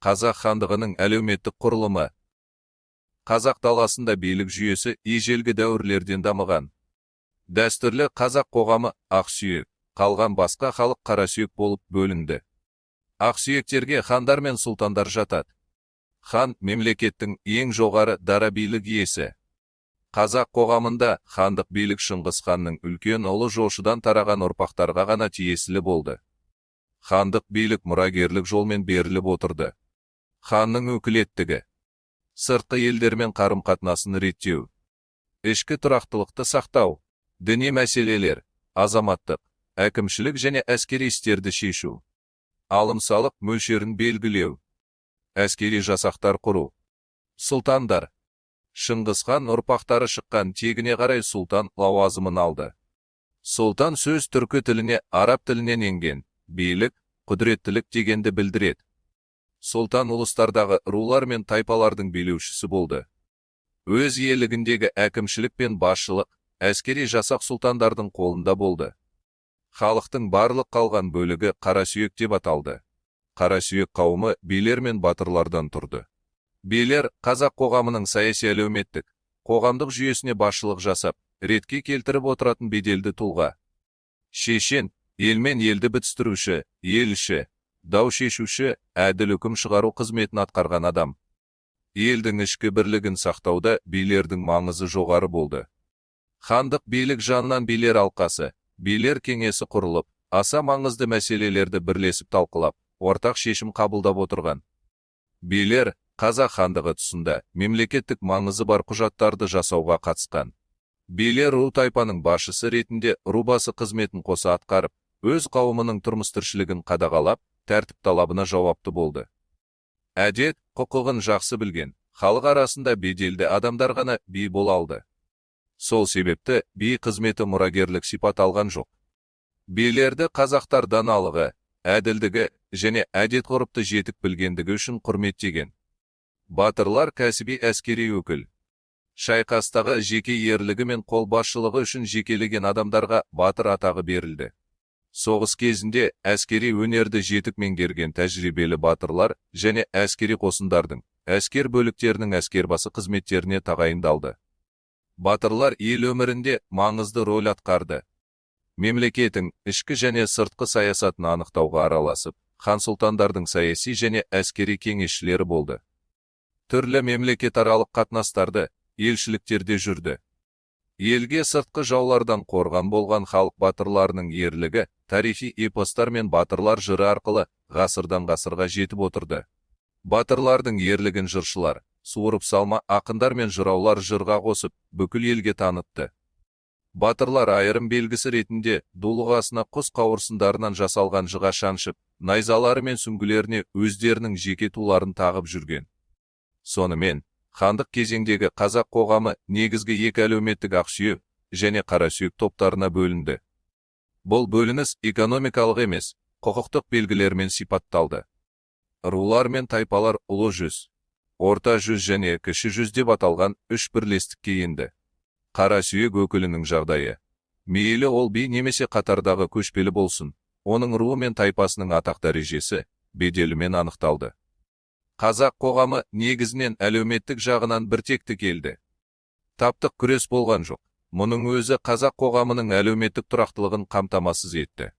Қазақ хандығының әлеуметтік құрылымы. Қазақ даласында билік жүйесі ежелгі дәуірлерден дамыған. Дәстүрлі қазақ қоғамы ақсүйек, қалған басқа халық қарасүйек болып бөлінді. Ақсүйектерге хандар мен сұлтандар жатады. Хан мемлекеттің ең жоғары дара билік иесі. Қазақ қоғамында хандық билік Шыңғыс ханның үлкен ұлы Жошыдан тараған ұрпақтарға ғана тиесілі болды. Хандық билік мұрагерлік жолмен беріліп отырды. Ханның өкілеттігі. Сыртқы елдермен қарым-қатынасын реттеу. Ішкі тұрақтылықты сақтау. Діни мәселелер, азаматтық, әкімшілік және әскери істерді шешу. Алым-салық мөлшерін белгілеу. Әскери жасақтар құру. Сұлтандар. Шыңғыс хан ұрпақтары шыққан тегіне қарай сұлтан лауазымын алды. Сұлтан сөз түркі тіліне, араб тілінен енген. Билік, құдіреттілік дегенді білдіреді. Сұлтан ұлыстардағы рулар мен тайпалардың билеушісі болды. Өз иелігіндегі әкімшілік пен басшылық, әскери жасақ сұлтандардың қолында болды. Халықтың барлық қалған бөлігі қарасүйек деп аталды. Қарасүйек қауымы билер мен батырлардан тұрды. Билер қазақ қоғамының саяси әлеуметтік, қоғамдық жүйесіне басшылық жасап, ретке келтіріп отыратын беделді тұлға. Шешен, елмен елді бітістіруші, елші, дау шешуші, әділ үкім шығару қызметін атқарған адам. Елдің ішкі бірлігін сақтауда билердің маңызы жоғары болды. Хандық билік жанынан билер алқасы, билер кеңесі құрылып, аса маңызды мәселелерді бірлесіп талқылап, ортақ шешім қабылдап отырған. Билер Қазақ хандығы тұсында мемлекеттік маңызы бар құжаттарды жасауға қатысқан. Билер ру тайпаның басшысы ретінде рубасы қызметін қоса атқарып, өз қауымының тұрмыс-тіршілігін қадағалап, тәртіп талабына жауапты болды. Әдет, құқығын жақсы білген, халық арасында беделді адамдар ғана би бола алды. Сол себепті би қызметі мұрагерлік сипат алған жоқ. Билерді қазақтар даналығы, әділдігі және әдет-ғұрыпты жетік білгендігі үшін құрметтеген. Батырлар кәсіби әскери өкіл. Шайқастағы жеке ерлігі мен қолбасшылығы үшін жекелеген адамдарға батыр атағы берілді. Соғыс кезінде әскери өнерді жетік меңгерген тәжірибелі батырлар және әскери қосындардың, әскер бөліктерінің әскербасы қызметтеріне тағайындалды. Батырлар ел өмірінде маңызды рөл атқарды. Мемлекеттің ішкі және сыртқы саясатын анықтауға араласып, хан сұлтандардың саяси және әскери кеңесшілері болды. Түрлі мемлекетаралық қатынастарды, елшіліктерде жүрді. Елге сыртқы жаулардан қорған болған халық батырларының ерлігі, тарихи эпостар мен батырлар жыры арқылы ғасырдан ғасырға жетіп отырды. Батырлардың ерлігін жыршылар, суырып салма ақындар мен жыраулар жырға қосып, бүкіл елге танытты. Батырлар айырым белгісі ретінде дулығасына құс қауырсындарынан жасалған жыға шаншып, найзалары мен сүңгілеріне өздерінің жеке туларын тағып жүрген. Сонымен, хандық кезеңдегі қазақ қоғамы негізгі екі әлеуметтік ақсүйек және қарасүйек топтарына бөлінді. Бұл бөлініс экономикалық емес, құқықтық белгілермен сипатталды. Рулар мен тайпалар ұлы жүз, орта жүз және кіші жүз деп аталған үш бірлестікке енді. Қарасүйек өкілінің жағдайы. Мейлі ол би немесе қатардағы көшпелі болсын, оның руы мен тайпасының атақ дәрежесі, беделімен анықталды. Қазақ қоғамы негізінен әлеуметтік жағынан біртекті келді. Таптық күрес болған жоқ. Мұның өзі қазақ қоғамының әлеуметтік тұрақтылығын қамтамасыз етті.